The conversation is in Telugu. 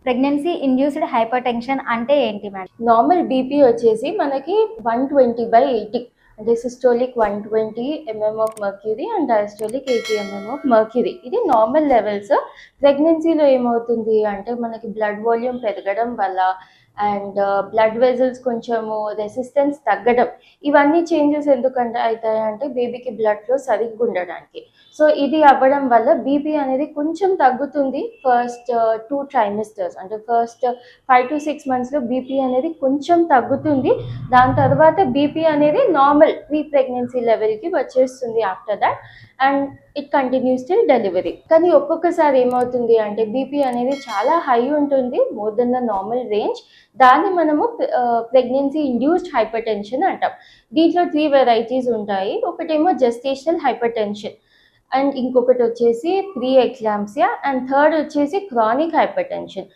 ప్రెగ్నెన్సీ ఇండ్యూస్డ్ హైపర్ టెన్షన్ అంటే ఏంటి మేడం? నార్మల్ బీపీ వచ్చేసి మనకి 120/80, అంటే systolic 120 mm of mercury and diastolic 80 mm of mercury. ఇది నార్మల్ లెవెల్స్. ప్రెగ్నెన్సీలో ఏమవుతుంది అంటే మనకి బ్లడ్ వాల్యూమ్ పెరగడం వల్ల అండ్ బ్లడ్ వెజల్స్ కొంచెము రెసిస్టెన్స్ తగ్గడం, ఇవన్నీ చేంజెస్ ఎందుకంటే అవుతాయంటే బేబీకి బ్లడ్ ఫ్లో సరిగ్గా ఉండడానికి. సో ఇది అవ్వడం వల్ల బీపీ అనేది కొంచెం తగ్గుతుంది ఫస్ట్ 2 ట్రైమిస్టర్స్, అంటే ఫస్ట్ 5 to 6 monthsలో బీపీ అనేది కొంచెం తగ్గుతుంది. దాని తర్వాత బీపీ అనేది నార్మల్ ప్రీ ప్రెగ్నెన్సీ లెవెల్కి వచ్చేస్తుంది after that, and it continues till delivery. కానీ ఒక్కొక్కసారి ఏమవుతుంది అంటే బీపీ అనేది చాలా హై ఉంటుంది, more than the normal range. దాన్ని మనము ప్రెగ్నెన్సీ ఇండ్యూస్డ్ హైపర్ టెన్షన్ అంటాం. దీంట్లో 3 వెరైటీస్ ఉంటాయి. ఒకటేమో జెస్టేషనల్ హైపర్ టెన్షన్, అండ్ ఇంకొకటి వచ్చేసి ప్రీ ఎక్లాంప్సియా, అండ్ థర్డ్ వచ్చేసి క్రానిక్ హైపర్ టెన్షన్.